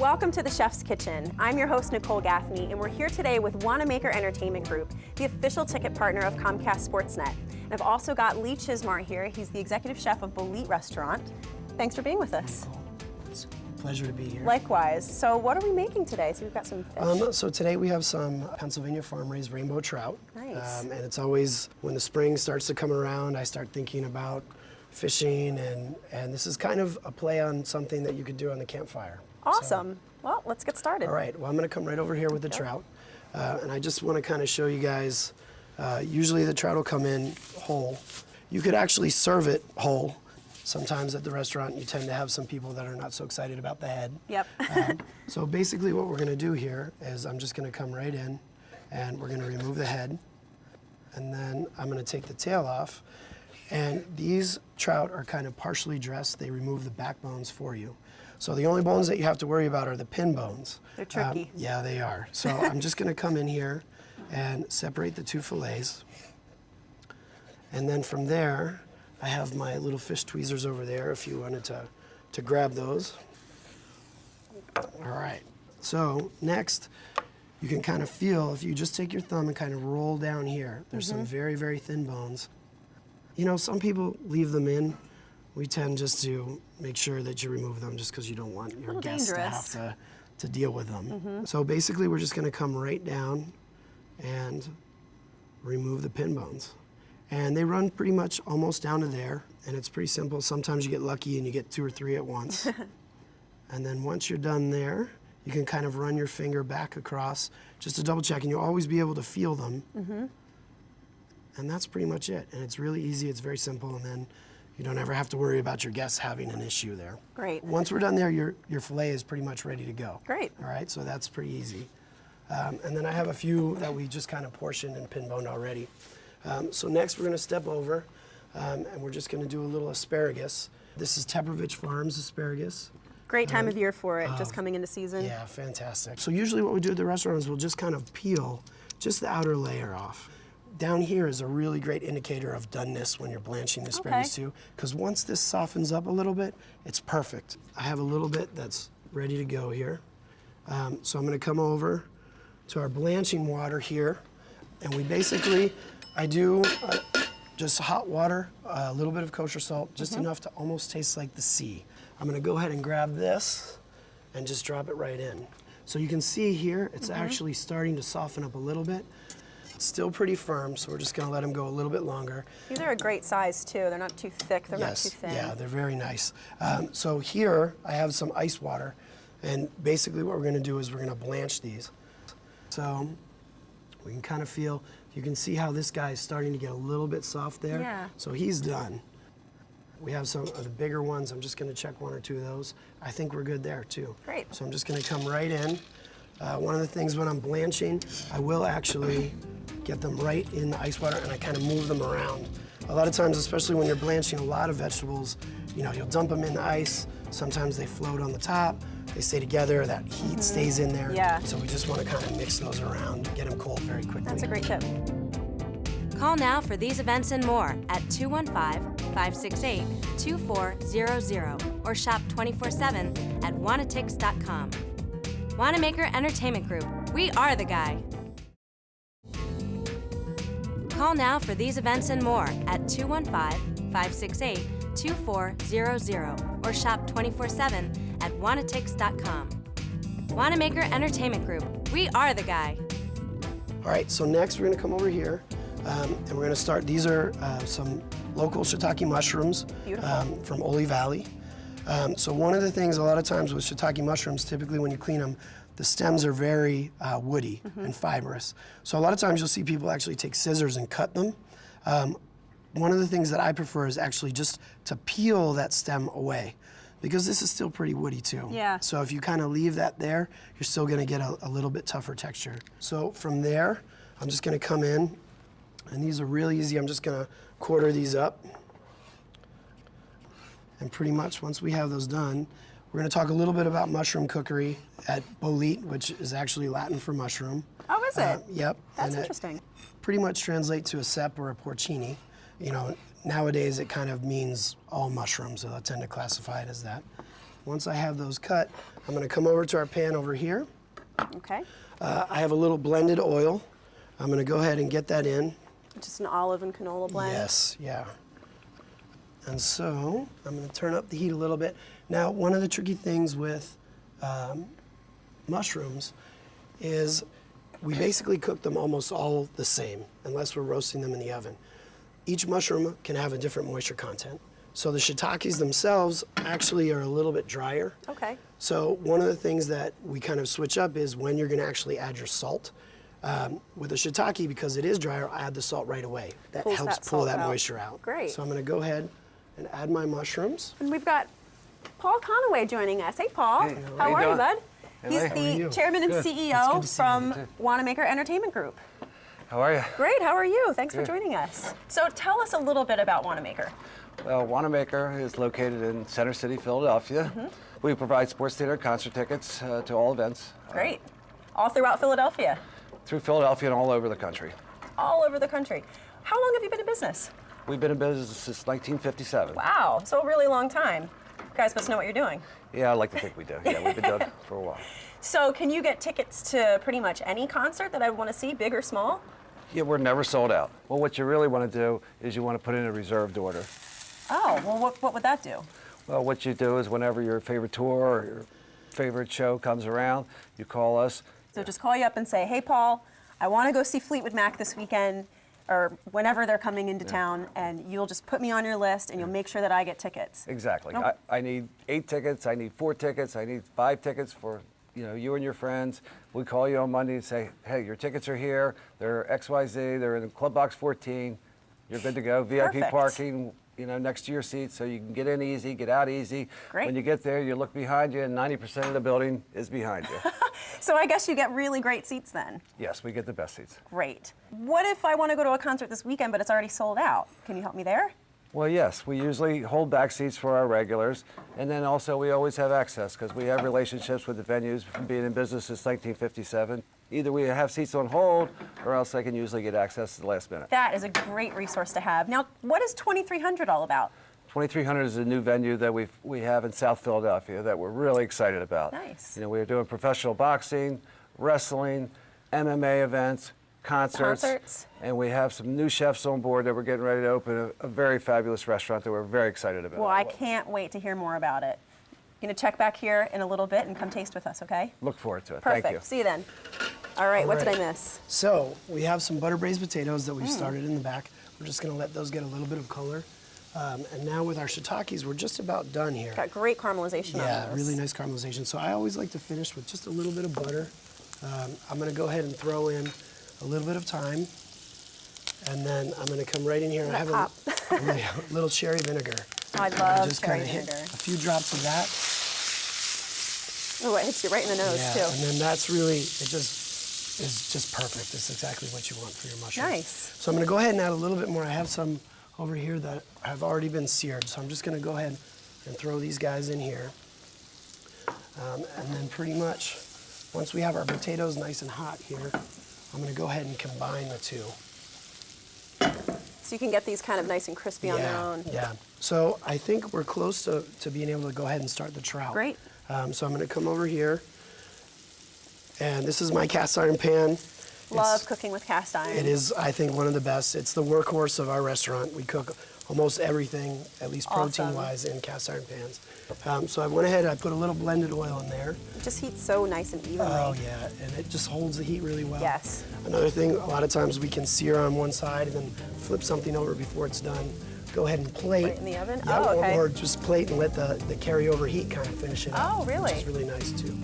Welcome to the Chef's Kitchen. I'm your host, Nicole Gaffney, and we're here today with Wanamaker Entertainment Group, the official ticket partner of Comcast Sportsnet. And I've also got Lee Chizmar here. He's the executive chef of Bolete restaurant. Thanks for being with us. It's a pleasure to be here. Likewise. So what are we making today? So we've got some fish. So today we have some Pennsylvania farm-raised rainbow trout. Nice. And it's always, when the spring starts to come around, I start thinking about fishing, and this is kind of a play on something that you could do on the campfire. Awesome. Well, let's get started. All right, well, I'm gonna come right over here with the trout. And I just wanna kind of show you guys, usually the trout will come in whole. You could actually serve it whole. Sometimes at the restaurant, you tend to have some people that are not so excited about the head. Yep. So basically what we're gonna do here is I'm just gonna come right in and we're gonna remove the head. And then I'm gonna take the tail off. And these trout are kind of partially dressed. They remove the backbones for you. So the only bones that you have to worry about are the pin bones. They're tricky. Yeah, they are. So I'm just gonna come in here and separate the two fillets. And then from there, I have my little fish tweezers over there if you wanted to grab those. All right, so next, you can kind of feel, if you just take your thumb and kind of roll down here, there's some very, very thin bones. You know, some people leave them in. We tend just to make sure that you remove them just because you don't want your guests to have to deal with them. So basically, we're just gonna come right down and remove the pin bones. And they run pretty much almost down to there, and it's pretty simple. Sometimes you get lucky and you get 2 or 3 at once. And then once you're done there, you can kind of run your finger back across just to double check, and you'll always be able to feel them. And that's pretty much it. And it's really easy, it's very simple, and then you don't ever have to worry about your guests having an issue there. Great. Once we're done there, your filet is pretty much ready to go. Great. All right, so that's pretty easy. And then I have a few that we just kind of portioned and pin-boned already. So next we're gonna step over, and we're just gonna do a little asparagus. This is Teprovich Farms asparagus. Great time of year for it, just coming into season. Yeah, fantastic. So usually what we do at the restaurant is we'll just kind of peel just the outer layer off. Down here is a really great indicator of doneness when you're blanching the asparagus too, because once this softens up a little bit, it's perfect. I have a little bit that's ready to go here. So I'm gonna come over to our blanching water here, and we basically, I do just hot water, a little bit of kosher salt, just enough to almost taste like the sea. I'm gonna go ahead and grab this and just drop it right in. So you can see here, it's actually starting to soften up a little bit. It's still pretty firm, so we're just gonna let them go a little bit longer. These are a great size too. They're not too thick, they're not too thin. Yeah, they're very nice. So here, I have some ice water, and basically what we're gonna do is we're gonna blanch these. So we can kind of feel, you can see how this guy is starting to get a little bit soft there. Yeah. So he's done. We have some of the bigger ones. I'm just gonna check 1 or 2 of those. I think we're good there too. Great. So I'm just gonna come right in. One of the things when I'm blanching, I will actually get them right in the ice water and I kind of move them around. A lot of times, especially when you're blanching a lot of vegetables, you know, you'll dump them in the ice. Sometimes they float on the top. They stay together, that heat stays in there. Yeah. So we just want to kind of mix those around, get them cold very quickly. That's a great tip. Call now for these events and more at 215-568-2400 or shop 24/7 at wanatix.com. Wanamaker Entertainment Group, we are the guy. Call now for these events and more at 215-568-2400 or shop 24/7 at wanatix.com. Wanamaker Entertainment Group, we are the guy. All right, so next we're gonna come over here and we're gonna start, these are some local shiitake mushrooms from Lehigh Valley. So one of the things a lot of times with shiitake mushrooms, typically when you clean them, the stems are very woody and fibrous. So a lot of times you'll see people actually take scissors and cut them. One of the things that I prefer is actually just to peel that stem away, because this is still pretty woody too. Yeah. So if you kind of leave that there, you're still gonna get a little bit tougher texture. So from there, I'm just gonna come in, and these are really easy. I'm just gonna quarter these up. And pretty much once we have those done, we're gonna talk a little bit about mushroom cookery at Bolete, which is actually Latin for mushroom. Oh, is it? Yep. That's and interesting. Pretty much translates to a cep or a porcini. You know, nowadays it kind of means all mushrooms, so I tend to classify it as that. once I have those cut, I'm gonna come over to our pan over here. Okay. I have a little blended oil. I'm gonna go ahead and get that in. Just an olive and canola blend. Yes, yeah. And so I'm gonna turn up the heat a little bit. Now, one of the tricky things with mushrooms is we basically cook them almost all the same, unless we're roasting them in the oven. Each mushroom can have a different moisture content. So the shiitakes themselves actually are a little bit drier. Okay. So one of the things that we kind of switch up is when you're gonna actually add your salt. With the shiitake, because it is drier, I add the salt right away. That Pulls helps that pull salt that out. moisture out. Great. So I'm gonna go ahead and add my mushrooms. And we've got Paul Conaway joining us. Hey, Paul. Hey, how are you, doing? bud? Hey, He's Lee. How are the you? chairman and Good. CEO to see from you, too. Wanamaker Entertainment Group. How are you? Great, how are you? Thanks for Good. joining us. So tell us a little bit about Wanamaker. Well, Wanamaker is located in Center City, Philadelphia. We provide sports theater concert tickets to all events. Great. All throughout Philadelphia, Through Philadelphia and all over the country. all over the country. How long have you been in business? We've been in business since 1957. Wow, so a really long time. You guys must know what you're doing. Yeah, I like to think we do. Yeah, we've been doing it for a while. So can you get tickets to pretty much any concert that I want to see, big or small? Yeah, we're never sold out. Well, what you really want to do is you want to put in a reserved order. Oh, well, what would that do? Well, what you do is whenever your favorite tour or your favorite show comes around, you call us. So just call you up and say, hey, Paul, I want to go see Fleetwood Mac this weekend, or whenever they're coming into town, and you'll just put me on your list, and you'll make sure that I get tickets. Exactly. Nope. I need 8 tickets, I need 4 tickets, I need 5 tickets for you and your friends. We call you on Monday and say, hey, your tickets are here, they're XYZ, they're in Club Box 14, you're good to go. VIP Perfect. parking, next to your seat, so you can get in easy, get out easy. Great. When you get there, you look behind you, and 90% of the building is behind you. So I guess you get really great seats then. Yes, we get the best seats. Great. What if I want to go to a concert this weekend, but it's already sold out? Can you help me there? Well, yes, we usually hold back seats for our regulars, and then also we always have access because we have relationships with the venues from being in business since 1957. Either we have seats on hold, or else I can usually get access at the last minute. That is a great resource to have. Now, what is 2300 all about? 2300 is a new venue that we have in South Philadelphia that we're really excited about. Nice. We're doing professional boxing, wrestling, MMA events, concerts, and we have some new chefs on board that we're getting ready to open a very fabulous restaurant that we're very excited about. Well, I can't wait to hear more about it. You're going to check back here in a little bit and come taste with us, okay? Look forward to it. Perfect. Thank you. See you then. All right, what did I right. miss? So we have some butter braised potatoes that we've started in the back. We're just gonna let those get a little bit of color. And now with our shiitakes, we're just about done here. Got great caramelization on Yeah, those. really nice caramelization. So I always like to finish with just a little bit of butter. I'm gonna go ahead and throw in a little bit of thyme. And then I'm gonna come right in here and I have Pop. a little cherry vinegar. Oh, I And love just cherry kinda hit vinegar. a few drops of that. Oh, it hits you right in the nose, Yeah, too. and then that's really, it just is just perfect. It's exactly what you want for your mushrooms. Nice. So I'm gonna go ahead and add a little bit more. I have some over here that have already been seared. So I'm just gonna go ahead and throw these guys in here. And then pretty much, once we have our potatoes nice and hot here, I'm gonna go ahead and combine the two. So you can get these kind of nice and crispy on their own. Yeah. So I think we're close to being able to go ahead and start the trout. Great. So I'm gonna come over here. And this is my cast iron pan. Love cooking with cast iron. It is, I think, one of the best. It's the workhorse of our restaurant. We cook almost everything, at least Awesome. protein-wise, in cast iron pans. So I went ahead, I put a little blended oil in there. It just heats so nice and evenly. Oh yeah, and it just holds the heat really well. Yes. Another thing, a lot of times we can sear on one side and then flip something over before it's done. Go ahead and plate. Right in the oven? Yeah, Oh, okay. or just plate and let the carryover heat kind of finish it up. Oh, really? Which is really nice too.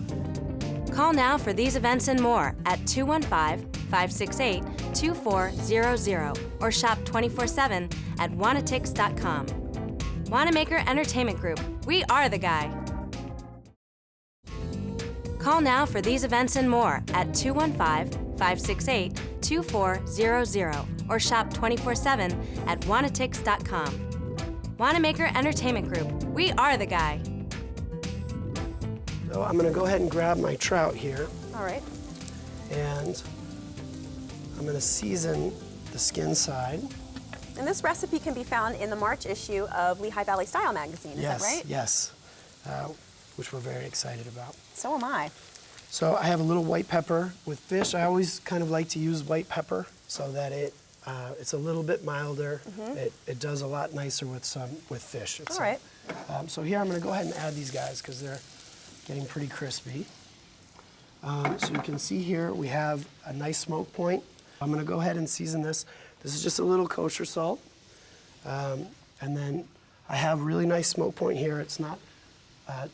Call now for these events and more at 215-568-2400 or shop 24/7 at wanatix.com. Wanamaker Entertainment Group, we are the guy. Call now for these events and more at 215-568-2400 or shop 24/7 at wanatix.com. Wanamaker Entertainment Group, we are the guy. So I'm gonna go ahead and grab my trout here. All right. And I'm gonna season the skin side. And this recipe can be found in the March issue of Lehigh Valley Style magazine, is that right? Yes. which we're very excited about. So am I. So I have a little white pepper with fish. I always kind of like to use white pepper so that it's a little bit milder. It does a lot nicer with fish. All right. So here I'm going to go ahead and add these guys because they're getting pretty crispy. So you can see here we have a nice smoke point. I'm going to go ahead and season this. This is just a little kosher salt. And then I have really nice smoke point here. It's not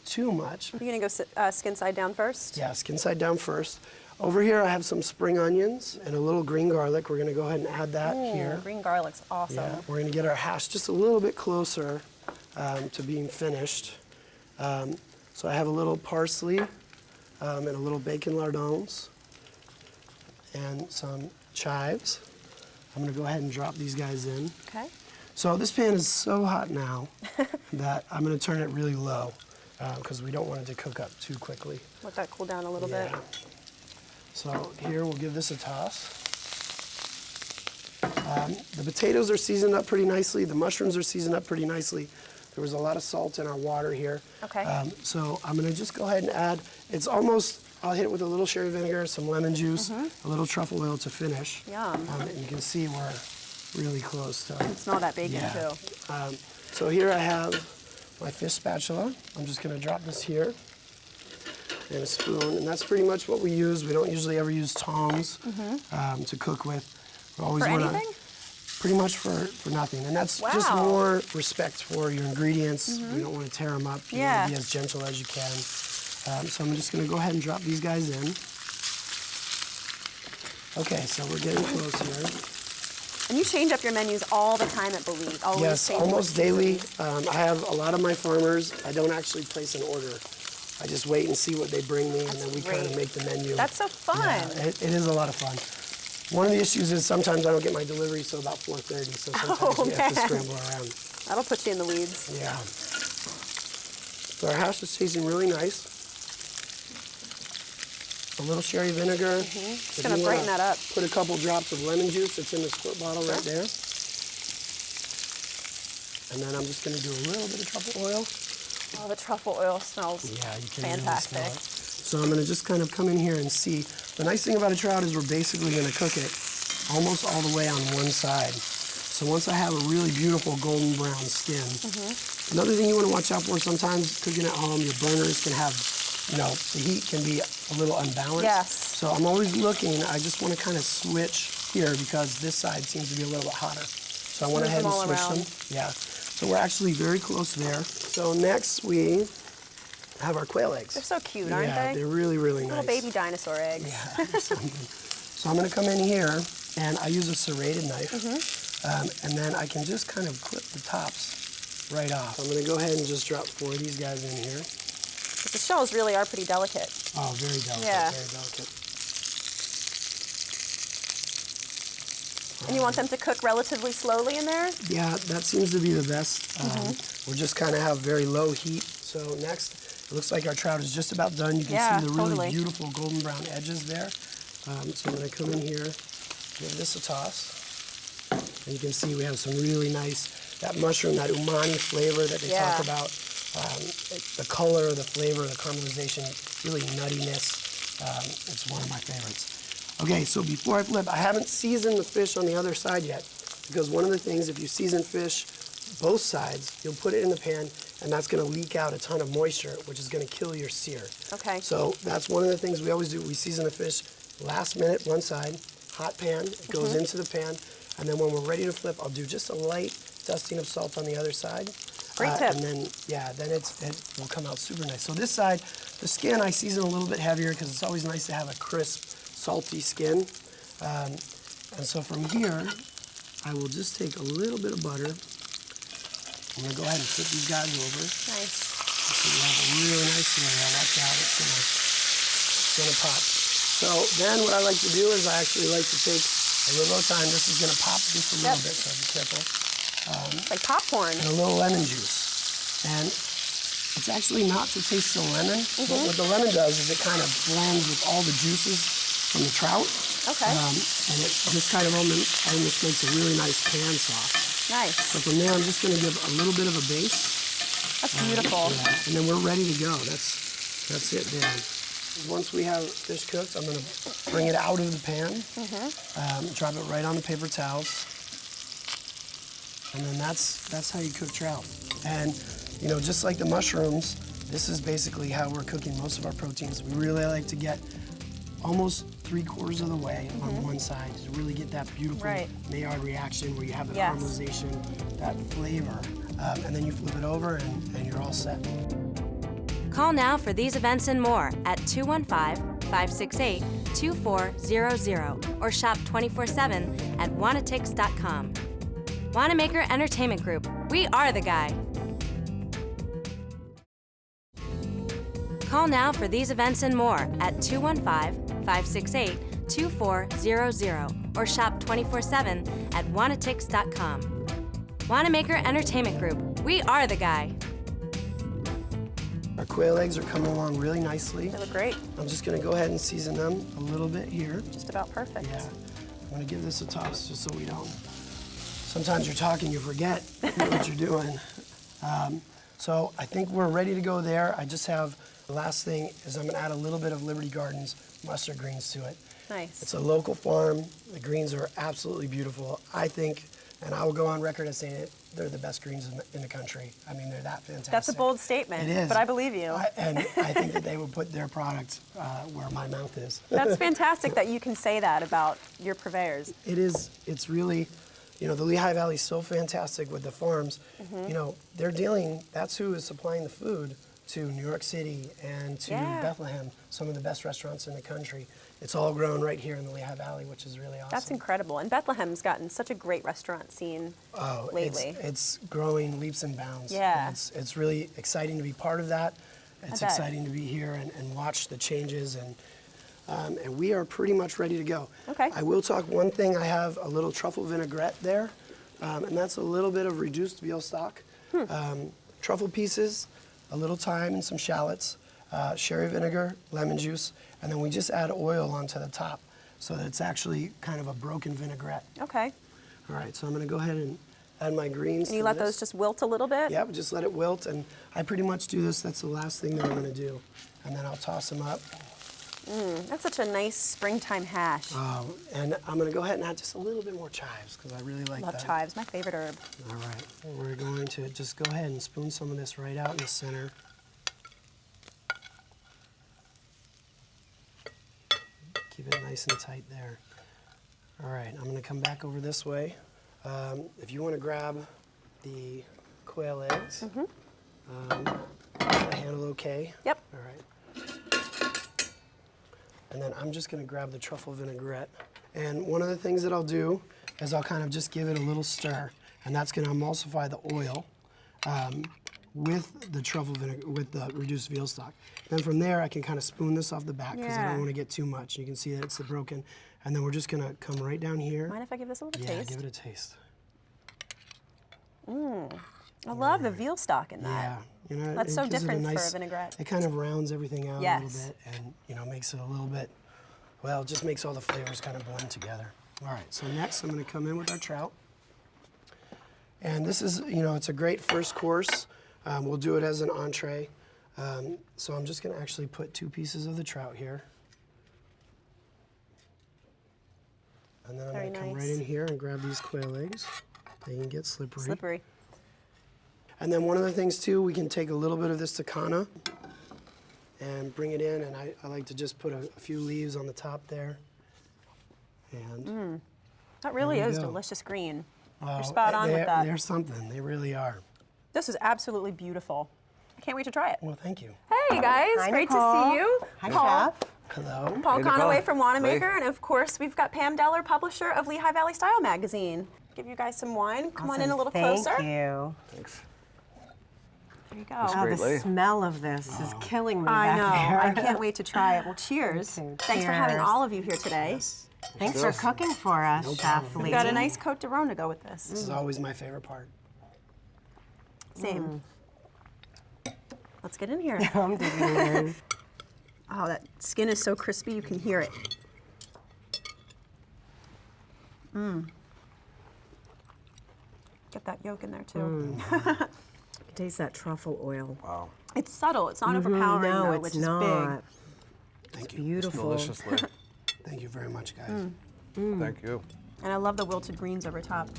too much. You're going to go skin side down first? Yeah, skin side down first. Over here I have some spring onions and a little green garlic. We're going to go ahead and add that here. Green garlic's awesome. Yeah, we're going to get our hash just a little bit closer to being finished. So I have a little parsley and a little bacon lardons and some chives. I'm going to go ahead and drop these guys in. Okay. So this pan is so hot now that I'm going to turn it really low because we don't want it to cook up too quickly. Let that cool down a little bit. So here we'll give this a toss. The potatoes are seasoned up pretty nicely. The mushrooms are seasoned up pretty nicely. There was a lot of salt in our water here. Okay. So I'm going to just go ahead and add, I'll hit it with a little sherry vinegar, some lemon juice, a little truffle oil to finish. Yum. And you can see we're really close to. You can smell that bacon too. So here I have my fish spatula. I'm just going to drop this here and a spoon, and that's pretty much what we use. We don't usually ever use tongs to cook with. We always For wanna, anything? Pretty much for nothing, and that's just more respect for your ingredients. We don't want to tear them up. You want to be as gentle as you can. So I'm just going to go ahead and drop these guys in. Okay, so we're getting close here. And you change up your menus all the time at Bolete. Always Yes, change almost what you daily. use. I have a lot of my farmers, I don't actually place an order. I just wait and see what they bring me, and then we kind of great. make the menu. That's so fun. Yeah, it is a lot of fun. One of the issues is sometimes I don't get my delivery till about 4:30, so sometimes we have to scramble around. That'll put you in the weeds. Yeah. So our hash is tasting really nice. A little sherry vinegar. Just gonna brighten that up. Put a couple drops of lemon juice that's in the squirt bottle right there. And then I'm just gonna do a little bit of truffle oil. Oh, the truffle oil smells fantastic. Really smell it. So I'm gonna just kind of come in here and see. The nice thing about a trout is we're basically gonna cook it almost all the way on one side. So once I have a really beautiful golden brown skin, another thing you wanna watch out for sometimes cooking at home, your burners can have, the heat can be a little unbalanced. Yes. So I'm always looking, I just wanna kind of switch here because this side seems to be a little bit hotter. So I went ahead and switched them. Yeah. So we're actually very close there. So next we have our quail eggs. They're so cute, aren't Yeah, they? they're really, really nice. Little baby dinosaur eggs. Yeah, something. So I'm gonna come in here and I use a serrated knife. And then I can just kind of clip the tops right off. I'm gonna go ahead and just drop 4 of these guys in here. But the shells really are pretty delicate. Oh, very delicate, Yeah. very delicate. And you want them to cook relatively slowly in there? Yeah, that seems to be the best. We'll just kind of have very low heat. So next, it looks like our trout is just about done. You can see the really beautiful golden brown edges there. So I'm gonna come in here, give this a toss. And you can see we have some really nice, that mushroom, that umami flavor that they talk about. The color, the flavor, the caramelization, really nuttiness. It's one of my favorites. Okay, so before I flip, I haven't seasoned the fish on the other side yet, because one of the things, if you season fish both sides, you'll put it in the pan, and that's gonna leak out a ton of moisture, which is gonna kill your sear. Okay. So that's one of the things we always do. We season the fish last minute, one side, hot pan, it goes into the pan, and then when we're ready to flip, I'll do just a light dusting of salt on the other side. Great tip. And then, then it will come out super nice. So this side, the skin I season a little bit heavier because it's always nice to have a crisp, salty skin. And so from here, I will just take a little bit of butter. I'm gonna go ahead and flip these guys over. Nice. So you have a really nice layer. Watch out, it's gonna pop. So then what I like to do is I actually like to take a little time. This is gonna pop just a little bit, so be careful. It's like popcorn. And a little lemon juice. And it's actually not to taste the lemon, but what the lemon does is it kind of blends with all the juices from the trout. Okay. And it just kind of almost makes a really nice pan sauce. Nice. So from there, I'm just gonna give a little bit of a base. That's beautiful. Yeah. And then we're ready to go. That's it there. Once we have fish cooked, I'm gonna bring it out of the pan, drop it right on the paper towels, and then that's how you cook trout. And you know, just like the mushrooms, this is basically how we're cooking most of our proteins. We really like to get almost 3/4 of the way on one side to really get that beautiful Maillard reaction where you have the caramelization, that flavor, and then you flip it over and you're all set. Call now for these events and more at 215-568-2400 or shop 24/7 at wanatix.com. Wanamaker Entertainment Group, we are the guy. Call now for these events and more at 215-568-2400 or shop 24/7 at wanatix.com. Wanamaker Entertainment Group, we are the guy. Our quail eggs are coming along really nicely. They look great. I'm just gonna go ahead and season them a little bit here. Just about perfect. Yeah, I'm gonna give this a toss just so we don't. Sometimes you're talking, you forget what you're doing. So I think we're ready to go there. I just have, the last thing is I'm gonna add a little bit of Liberty Gardens mustard greens to it. Nice. It's a local farm. The greens are absolutely beautiful. I think, and I will go on record as saying it, they're the best greens in the country. I mean, they're that fantastic. That's a bold statement, It is. but I believe you. And I think that they would put their product where my mouth is. That's fantastic that you can say that about your purveyors. It is, it's really, you know, the Lehigh Valley is so fantastic with the farms. You know, they're dealing, that's who is supplying the food to New York City and to Bethlehem, some of the best restaurants in the country. It's all grown right here in the Lehigh Valley, which is really awesome. That's incredible. And Bethlehem's gotten such a great restaurant scene lately. It's growing leaps and bounds. Yeah. And it's really exciting to be part of that. It's bet. exciting to be here and watch the changes, and we are pretty much ready to go. Okay. I will talk one thing. I have a little truffle vinaigrette there, and that's a little bit of reduced veal stock, truffle pieces, a little thyme and some shallots, sherry vinegar, lemon juice, and then we just add oil onto the top so that it's actually kind of a broken vinaigrette. Okay. All right, so I'm gonna go ahead and add my greens. And you let those just wilt a little bit? Yeah, just let it wilt, and I pretty much do this. That's the last thing that I'm gonna do. And then I'll toss them up. That's such a nice springtime hash. And I'm gonna go ahead and add just a little bit more chives, because I really like Love that. chives, my favorite herb. All right, we're going to just go ahead and spoon some of this right out in the center. Keep it nice and tight there. All right, I'm gonna come back over this way. If you wanna grab the quail eggs, is the handle okay? Yep. All right. And then I'm just gonna grab the truffle vinaigrette. And one of the things that I'll do is I'll kind of just give it a little stir, and that's gonna emulsify the oil with the truffle vinegar, with the reduced veal stock. Then from there, I can kind of spoon this off the back because I don't want to get too much. You can see that it's the broken. And then we're just gonna come right down here. Mind if I give this a little Yeah, taste? give it a taste. I love the veal stock in that. Yeah, you know, That's it so gives it different for a nice, vinaigrette. It kind of rounds everything out a Yes. little bit, and you know, makes it a little bit. Well, it just makes all the flavors kind of blend together. All right, so next I'm gonna come in with our trout. And this is, you know, it's a great first course. We'll do it as an entree. So I'm just gonna actually put 2 pieces of the trout here. And then I'm Very gonna come right nice. in here and grab these quail eggs. They can get slippery. Slippery. And then one of the things too, we can take a little bit of this takana and bring it in, and I like to just put a few leaves on the top there. And That really There we is go. delicious green. oh, You're spot on with that. They're something, they really are. This is absolutely beautiful. I can't wait to try it. Well, thank you. Hey guys, Hi, great Nicole. to see you. Hi, Paul. Chef. Hello. Paul Hey, Nicole. Conaway from Wanamaker, Hey. and of course we've got Pam Deller, publisher of Lehigh Valley Style magazine. Give you guys some wine. Come on in a little closer. Thank you. Thanks. There you go. That's Oh, great, the Lee. smell of this is killing me I back know. there. I can't wait to try it. Well, cheers. Me too. Thanks for having Cheers. all of you here today. Thanks for cooking for us, Chef Lee. We've got a nice Cote de Rhone to go with this. This is always my favorite part. Same. Let's get in here. I'm digging in. Oh, that skin is so crispy, you can hear it. Get that yolk in there too. Taste that truffle oil. Wow. It's subtle. It's not overpowering, No, though, it's which not. is big. Thank you. Beautiful. Deliciously. Thank you very much, guys. Thank you. And I love the wilted greens over top.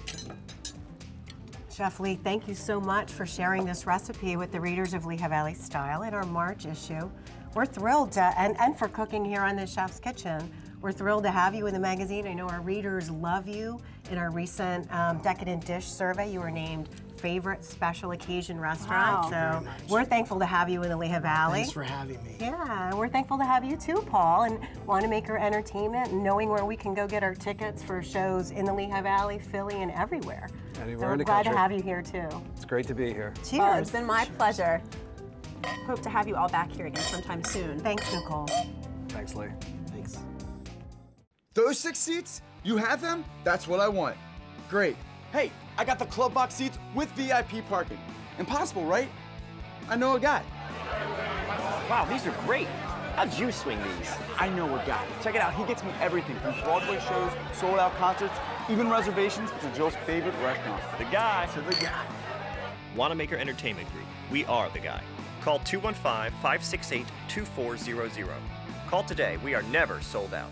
Chef Lee, thank you so much for sharing this recipe with the readers of Lehigh Valley Style in our March issue. We're thrilled to, and for cooking here on the Chef's Kitchen. We're thrilled to have you in the magazine. I know our readers love you. In our recent Decadent Dish survey, you were named favorite special occasion restaurant. Wow. So we're thankful to have you in the Lehigh Valley. Thanks for having me. Yeah, we're thankful to have you too, Paul, and Wanamaker Entertainment, and knowing where we can go get our tickets for shows in the Lehigh Valley, Philly, and everywhere. Anywhere So in we're the glad country. to have you here too. It's great to be here. Cheers. Oh, it's been my pleasure. Hope to have you all back here again sometime soon. Thanks, Nicole. Thanks, Lee. Thanks. Those 6 seats? You have them? That's what I want. Great. Hey, I got the club box seats with VIP parking. Impossible, right? I know a guy. Wow, these are great. How'd you swing these? I know a guy. Check it out. He gets me everything from Broadway shows, sold-out concerts, even reservations to Jill's favorite restaurant. The guy. To the guy. Wanamaker Entertainment Group. We are the guy. Call 215-568-2400. Call today. We are never sold out.